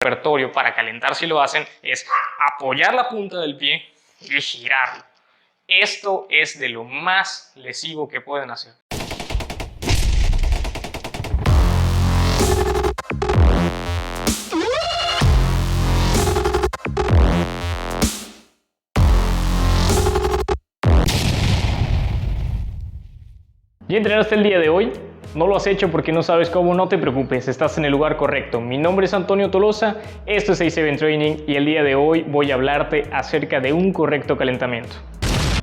repertorio para calentar, si lo hacen, es apoyar la punta del pie y girarlo. Esto es de lo más lesivo que pueden hacer. ¿Ya entrenaste el día de hoy? ¿No lo has hecho porque no sabes cómo? No te preocupes, estás en el lugar correcto. Mi nombre es Antonio Tolosa, esto es A7 Training y el día de hoy voy a hablarte acerca de un correcto calentamiento.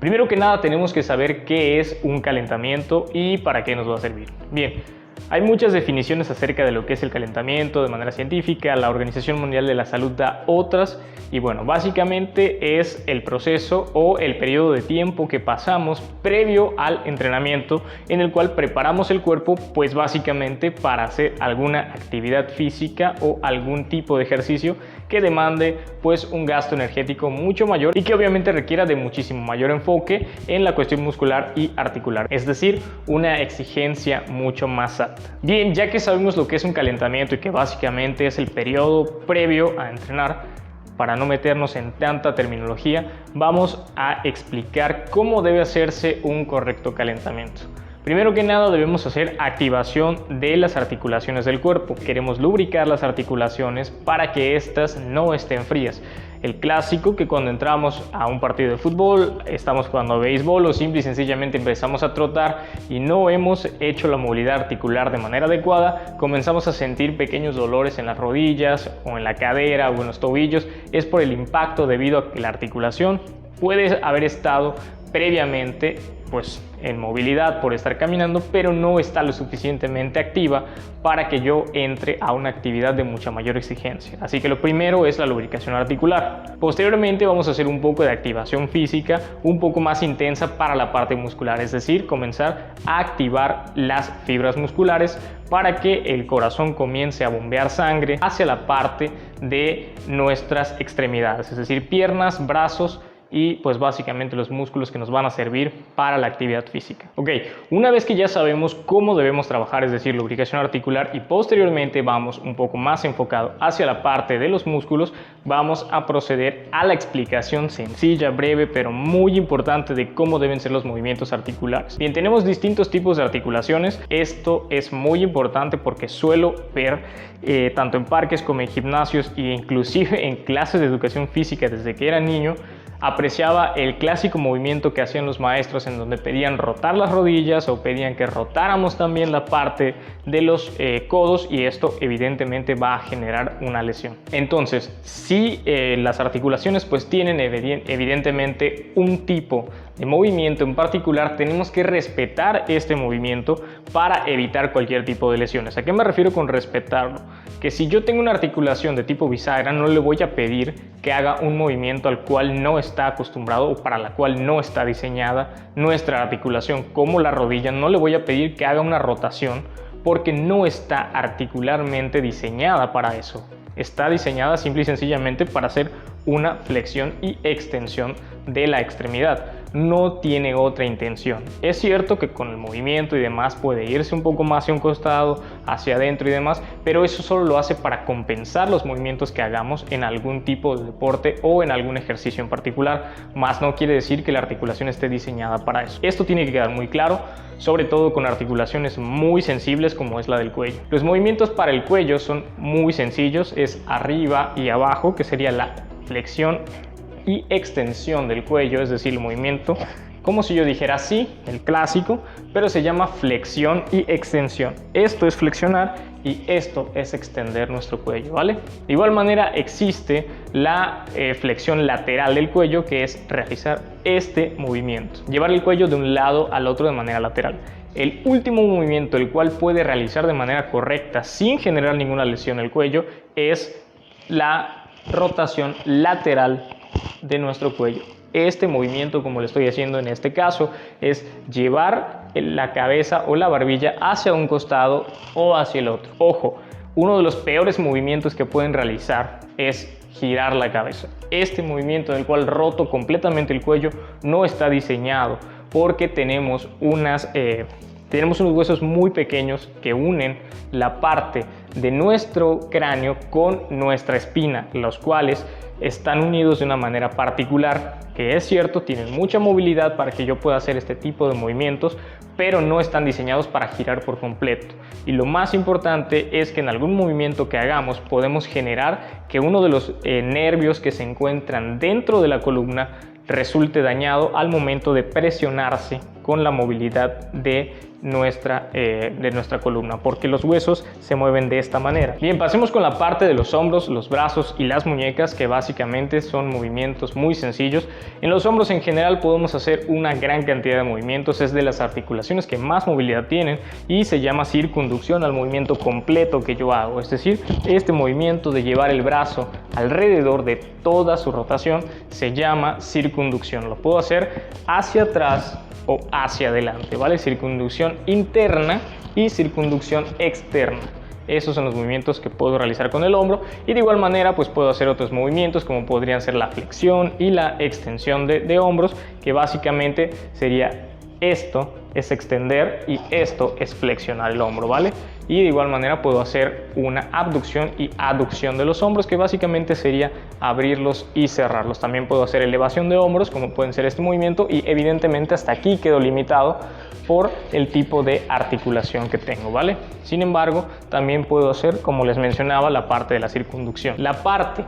Primero que nada tenemos que saber qué es un calentamiento y para qué nos va a servir. Bien, hay muchas definiciones acerca de lo que es el calentamiento de manera científica, la Organización Mundial de la Salud da otras y bueno, básicamente es el proceso o el periodo de tiempo que pasamos previo al entrenamiento en el cual preparamos el cuerpo pues básicamente para hacer alguna actividad física o algún tipo de ejercicio que demande pues un gasto energético mucho mayor y que obviamente requiera de muchísimo mayor enfoque en la cuestión muscular y articular, es decir, una exigencia mucho más alta. Bien, ya que sabemos lo que es un calentamiento y que básicamente es el periodo previo a entrenar, para no meternos en tanta terminología, vamos a explicar cómo debe hacerse un correcto calentamiento. Primero que nada debemos hacer activación de las articulaciones del cuerpo. Queremos lubricar las articulaciones para que éstas no estén frías. El clásico que cuando entramos a un partido de fútbol, estamos jugando a béisbol o simple y sencillamente empezamos a trotar y no hemos hecho la movilidad articular de manera adecuada, comenzamos a sentir pequeños dolores en las rodillas o en la cadera o en los tobillos. Es por el impacto debido a que la articulación puede haber estado previamente pues en movilidad por estar caminando, pero no está lo suficientemente activa para que yo entre a una actividad de mucha mayor exigencia. Así que lo primero es la lubricación articular. Posteriormente vamos a hacer un poco de activación física un poco más intensa para la parte muscular, es decir, comenzar a activar las fibras musculares para que el corazón comience a bombear sangre hacia la parte de nuestras extremidades, es decir, piernas, brazos y pues básicamente los músculos que nos van a servir para la actividad física. Ok, una vez que ya sabemos cómo debemos trabajar, es decir, lubricación articular y posteriormente vamos un poco más enfocado hacia la parte de los músculos, vamos a proceder a la explicación sencilla, breve, pero muy importante de cómo deben ser los movimientos articulares. Bien, tenemos distintos tipos de articulaciones. Esto es muy importante porque suelo ver tanto en parques como en gimnasios e inclusive en clases de educación física desde que era niño, apreciaba el clásico movimiento que hacían los maestros en donde pedían rotar las rodillas o pedían que rotáramos también la parte de los codos y esto evidentemente va a generar una lesión. Entonces, si las articulaciones pues tienen evidentemente un tipo de movimiento en particular, tenemos que respetar este movimiento para evitar cualquier tipo de lesiones. ¿A qué me refiero con respetarlo? Que si yo tengo una articulación de tipo bisagra, no le voy a pedir que haga un movimiento al cual no está acostumbrado o para la cual no está diseñada nuestra articulación, como la rodilla. No le voy a pedir que haga una rotación porque no está articularmente diseñada para eso. Está diseñada simple y sencillamente para hacer una flexión y extensión de la extremidad. No tiene otra intención. Es cierto que con el movimiento y demás puede irse un poco más hacia un costado, hacia adentro y demás, pero eso solo lo hace para compensar los movimientos que hagamos en algún tipo de deporte o en algún ejercicio en particular, más no quiere decir que la articulación esté diseñada para eso. Esto tiene que quedar muy claro, sobre todo con articulaciones muy sensibles como es la del cuello. Los movimientos para el cuello son muy sencillos, es arriba y abajo, que sería la flexión y extensión del cuello, es decir, el movimiento como si yo dijera así, el clásico, pero se llama flexión y extensión. Esto es flexionar y esto es extender nuestro cuello, ¿vale? De igual manera existe la flexión lateral del cuello, que es realizar este movimiento, llevar el cuello de un lado al otro de manera lateral. El último movimiento el cual puede realizar de manera correcta sin generar ninguna lesión el cuello es la rotación lateral de nuestro cuello. Este movimiento, como lo estoy haciendo en este caso, es llevar la cabeza o la barbilla hacia un costado o hacia el otro. Ojo, uno de los peores movimientos que pueden realizar es girar la cabeza. Este movimiento en el cual roto completamente el cuello no está diseñado porque tenemos unos huesos muy pequeños que unen la parte de nuestro cráneo con nuestra espina, los cuales están unidos de una manera particular, que es cierto, tienen mucha movilidad para que yo pueda hacer este tipo de movimientos, pero no están diseñados para girar por completo. Y lo más importante es que en algún movimiento que hagamos podemos generar que uno de los nervios que se encuentran dentro de la columna resulte dañado al momento de presionarse con la movilidad de nuestra columna, porque los huesos se mueven de esta manera. Bien, pasemos con la parte de los hombros, los brazos y las muñecas, que básicamente son movimientos muy sencillos. En los hombros en general podemos hacer una gran cantidad de movimientos, es de las articulaciones que más movilidad tienen y se llama circunducción al movimiento completo que yo hago, es decir, este movimiento de llevar el brazo alrededor de toda su rotación se llama circunducción. Lo puedo hacer hacia atrás o hacia adelante, ¿vale? Circunducción interna y circunducción externa. Esos son los movimientos que puedo realizar con el hombro, y de igual manera pues puedo hacer otros movimientos como podrían ser la flexión y la extensión de hombros, que básicamente sería esto es extender y esto es flexionar el hombro, ¿vale? Y de igual manera puedo hacer una abducción y aducción de los hombros, que básicamente sería abrirlos y cerrarlos. También puedo hacer elevación de hombros, como pueden ser este movimiento, y evidentemente hasta aquí quedo limitado por el tipo de articulación que tengo, ¿vale? Sin embargo, también puedo hacer, como les mencionaba, la parte de la circunducción. La parte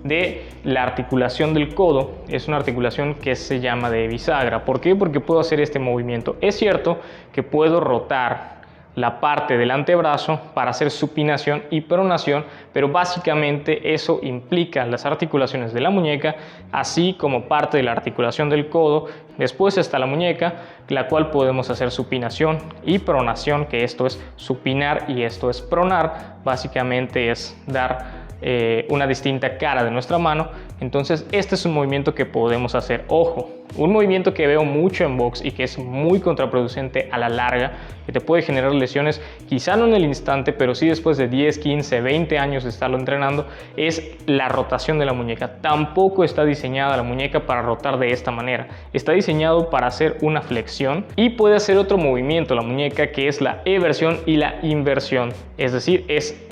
de la articulación del codo es una articulación que se llama de bisagra. ¿Por qué? Porque puedo hacer este movimiento. Es cierto que puedo rotar la parte del antebrazo para hacer supinación y pronación, pero básicamente eso implica las articulaciones de la muñeca, así como parte de la articulación del codo. Después está la muñeca, la cual podemos hacer supinación y pronación, que esto es supinar y esto es pronar. Básicamente es dar una distinta cara de nuestra mano. Entonces este es un movimiento que podemos hacer. Ojo, un movimiento que veo mucho en box y que es muy contraproducente a la larga, que te puede generar lesiones, quizá no en el instante, pero sí después de 10, 15, 20 años de estarlo entrenando, es la rotación de la muñeca. Tampoco está diseñada la muñeca para rotar de esta manera. Está diseñado para hacer una flexión, y puede hacer otro movimiento la muñeca, que es la eversión y la inversión. Es decir, es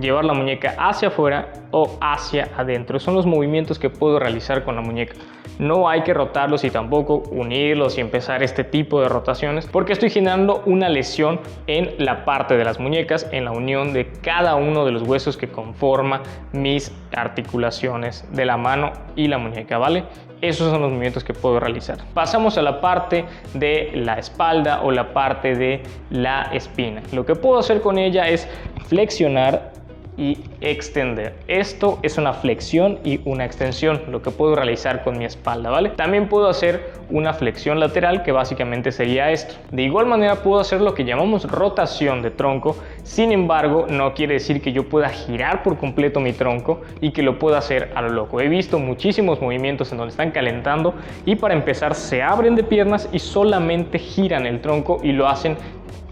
llevar la muñeca hacia afuera o hacia adentro. Son los movimientos que puedo realizar con la muñeca. No hay que rotarlos y tampoco unirlos y empezar este tipo de rotaciones, porque estoy generando una lesión en la parte de las muñecas, en la unión de cada uno de los huesos que conforma mis articulaciones de la mano y la muñeca, ¿vale? Esos son los movimientos que puedo realizar. Pasamos a la parte de la espalda o la parte de la espina. Lo que puedo hacer con ella es flexionar y extender. Esto es una flexión y una extensión, lo que puedo realizar con mi espalda, ¿vale? También puedo hacer una flexión lateral, que básicamente sería esto. De igual manera puedo hacer lo que llamamos rotación de tronco. Sin embargo, no quiere decir que yo pueda girar por completo mi tronco y que lo pueda hacer a lo loco. He visto muchísimos movimientos en donde están calentando y para empezar se abren de piernas y solamente giran el tronco y lo hacen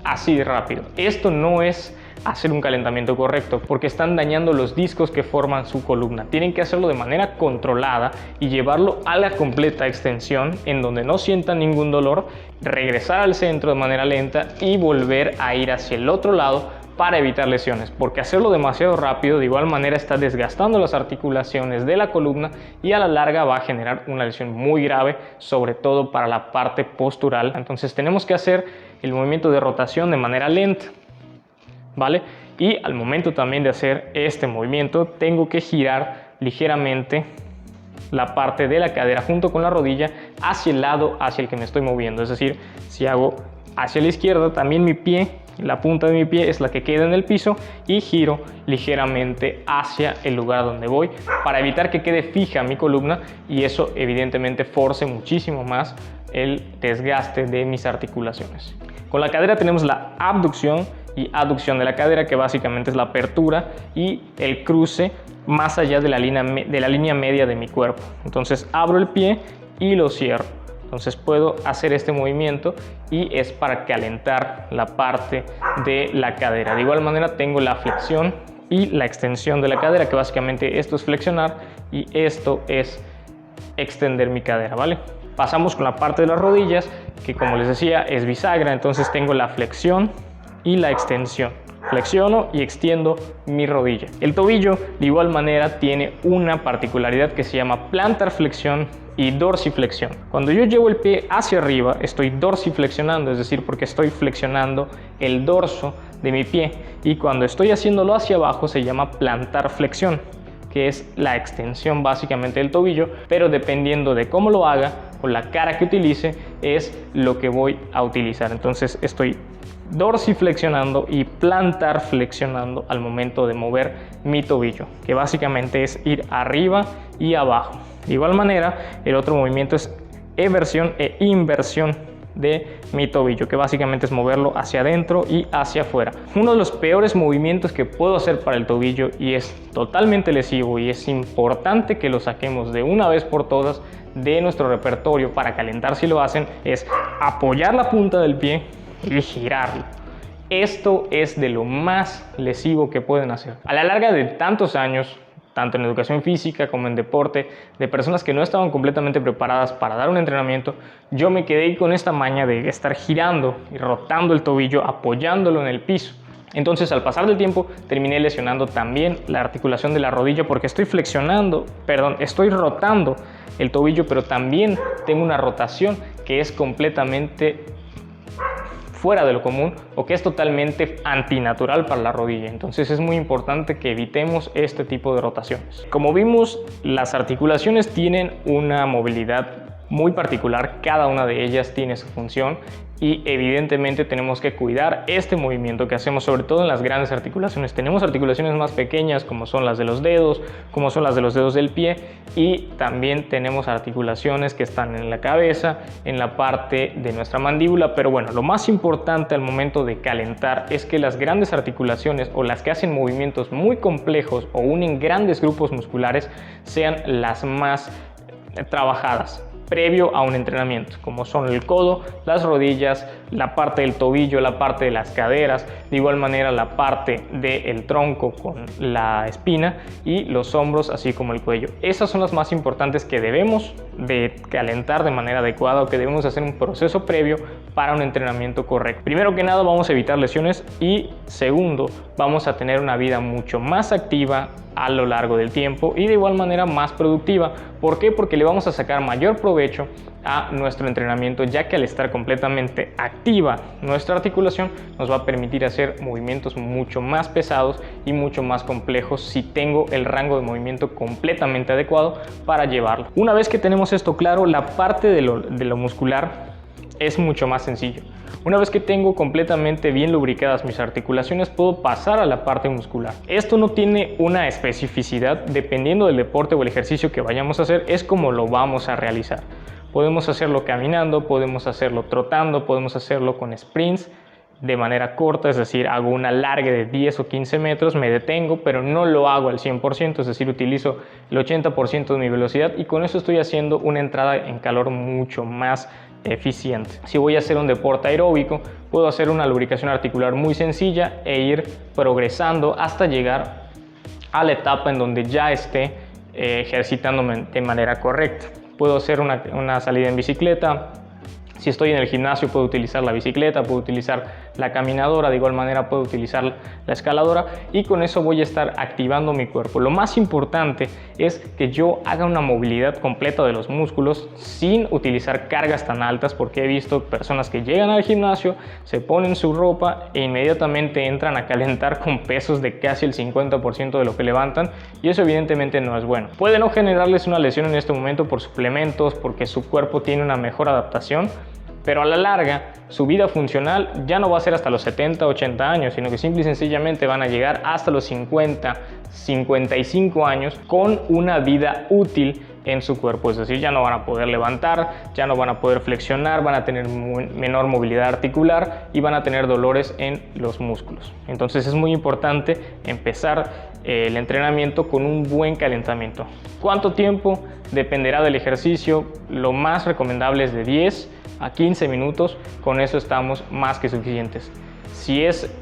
así de rápido. Esto no es hacer un calentamiento correcto, porque están dañando los discos que forman su columna. Tienen que hacerlo de manera controlada y llevarlo a la completa extensión, en donde no sientan ningún dolor, regresar al centro de manera lenta y volver a ir hacia el otro lado para evitar lesiones, porque hacerlo demasiado rápido de igual manera está desgastando las articulaciones de la columna y a la larga va a generar una lesión muy grave, sobre todo para la parte postural. Entonces tenemos que hacer el movimiento de rotación de manera lenta, ¿vale? Y al momento también de hacer este movimiento tengo que girar ligeramente la parte de la cadera junto con la rodilla hacia el lado hacia el que me estoy moviendo. Es decir, si hago hacia la izquierda, también mi pie, la punta de mi pie es la que queda en el piso, y giro ligeramente hacia el lugar donde voy para evitar que quede fija mi columna, y eso evidentemente force muchísimo más el desgaste de mis articulaciones. Con la cadera tenemos la abducción y aducción de la cadera, que básicamente es la apertura y el cruce más allá de la línea media de mi cuerpo. Entonces abro el pie y lo cierro. Entonces puedo hacer este movimiento y es para calentar la parte de la cadera. De igual manera tengo la flexión y la extensión de la cadera, que básicamente esto es flexionar y esto es extender mi cadera, ¿vale? Pasamos con la parte de las rodillas, que como les decía es bisagra. Entonces tengo la flexión y la extensión. flexiono y extiendo mi rodilla. El tobillo de igual manera tiene una particularidad que se llama plantar flexión y dorsiflexión. Cuando yo llevo el pie hacia arriba, estoy dorsiflexionando, es decir, porque estoy flexionando el dorso de mi pie, y cuando estoy haciéndolo hacia abajo se llama plantar flexión, que es la extensión básicamente del tobillo, pero dependiendo de cómo lo haga o la cara que utilice es lo que voy a utilizar. Entonces estoy dorsiflexionando y plantar flexionando al momento de mover mi tobillo, que básicamente es ir arriba y abajo. De igual manera, el otro movimiento es eversión e inversión de mi tobillo, que básicamente es moverlo hacia adentro y hacia afuera. Uno de los peores movimientos que puedo hacer para el tobillo, y es totalmente lesivo y es importante que lo saquemos de una vez por todas de nuestro repertorio para calentar si lo hacen, es apoyar la punta del pie y girarlo. Esto es de lo más lesivo que pueden hacer. A la larga de tantos años, tanto en educación física como en deporte, de personas que no estaban completamente preparadas para dar un entrenamiento, yo me quedé con esta maña de estar girando y rotando el tobillo, apoyándolo en el piso. Entonces, al pasar del tiempo, terminé lesionando también la articulación de la rodilla porque estoy rotando el tobillo, pero también tengo una rotación que es completamente fuera de lo común o que es totalmente antinatural para la rodilla. Entonces es muy importante que evitemos este tipo de rotaciones. Como vimos, las articulaciones tienen una movilidad muy particular, cada una de ellas tiene su función y evidentemente tenemos que cuidar este movimiento que hacemos, sobre todo en las grandes articulaciones. Tenemos articulaciones más pequeñas como son las de los dedos, como son las de los dedos del pie, y también tenemos articulaciones que están en la cabeza, en la parte de nuestra mandíbula. Pero bueno, lo más importante al momento de calentar es que las grandes articulaciones o las que hacen movimientos muy complejos o unen grandes grupos musculares sean las más trabajadas previo a un entrenamiento, como son el codo, las rodillas, la parte del tobillo, la parte de las caderas, de igual manera la parte del tronco con la espina y los hombros, así como el cuello. Esas son las más importantes que debemos de calentar de manera adecuada o que debemos hacer un proceso previo para un entrenamiento correcto. Primero que nada, vamos a evitar lesiones y segundo, vamos a tener una vida mucho más activa a lo largo del tiempo y de igual manera más productiva. ¿Por qué? Porque le vamos a sacar mayor provecho a nuestro entrenamiento, ya que al estar completamente activa nuestra articulación nos va a permitir hacer movimientos mucho más pesados y mucho más complejos si tengo el rango de movimiento completamente adecuado para llevarlo. Una vez que tenemos esto claro, la parte de lo muscular es mucho más sencillo. Una vez que tengo completamente bien lubricadas mis articulaciones, puedo pasar a la parte muscular. Esto no tiene una especificidad, dependiendo del deporte o el ejercicio que vayamos a hacer, es como lo vamos a realizar. Podemos hacerlo caminando, podemos hacerlo trotando, podemos hacerlo con sprints de manera corta, es decir, hago una larga de 10 o 15 metros, me detengo, pero no lo hago al 100%, es decir, utilizo el 80% de mi velocidad y con eso estoy haciendo una entrada en calor mucho más eficiente. Si voy a hacer un deporte aeróbico, puedo hacer una lubricación articular muy sencilla e ir progresando hasta llegar a la etapa en donde ya esté ejercitándome de manera correcta. Puedo hacer una salida en bicicleta. Si estoy en el gimnasio, puedo utilizar la bicicleta, puedo utilizar la caminadora, de igual manera puedo utilizar la escaladora y con eso voy a estar activando mi cuerpo. Lo más importante es que yo haga una movilidad completa de los músculos sin utilizar cargas tan altas, porque he visto personas que llegan al gimnasio, se ponen su ropa e inmediatamente entran a calentar con pesos de casi el 50% de lo que levantan y eso evidentemente no es bueno. Puede no generarles una lesión en este momento por suplementos, porque su cuerpo tiene una mejor adaptación, pero a la larga su vida funcional ya no va a ser hasta los 70, 80 años, sino que simple y sencillamente van a llegar hasta los 50, 55 años con una vida útil en su cuerpo. Es decir, ya no van a poder levantar, ya no van a poder flexionar, van a tener menor movilidad articular y van a tener dolores en los músculos. Entonces es muy importante empezar el entrenamiento con un buen calentamiento. ¿Cuánto tiempo? Dependerá del ejercicio. Lo más recomendable es de 10 a 15 minutos, con eso estamos más que suficientes. Si es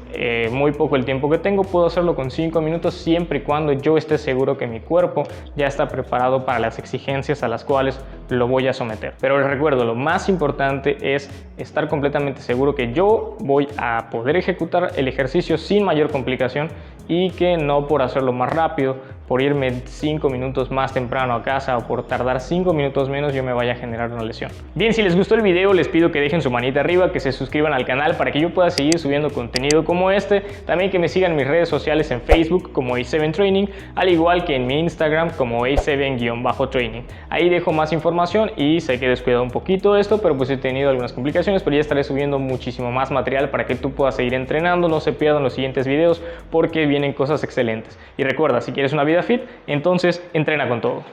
muy poco el tiempo que tengo, puedo hacerlo con 5 minutos siempre y cuando yo esté seguro que mi cuerpo ya está preparado para las exigencias a las cuales lo voy a someter. Pero les recuerdo, lo más importante es estar completamente seguro que yo voy a poder ejecutar el ejercicio sin mayor complicación y que no por hacerlo más rápido, por irme 5 minutos más temprano a casa o por tardar 5 minutos menos yo me vaya a generar una lesión. Bien, si les gustó el video les pido que dejen su manita arriba, que se suscriban al canal para que yo pueda seguir subiendo contenido como este, también que me sigan en mis redes sociales en Facebook como A7 Training, al igual que en mi Instagram como A7-Training. Ahí dejo más información y sé que he descuidado un poquito esto, pero pues he tenido algunas complicaciones, pero ya estaré subiendo muchísimo más material para que tú puedas seguir entrenando, no se pierdan los siguientes videos porque vienen cosas excelentes. Y recuerda, si quieres una vida fit, entonces entrena con todo.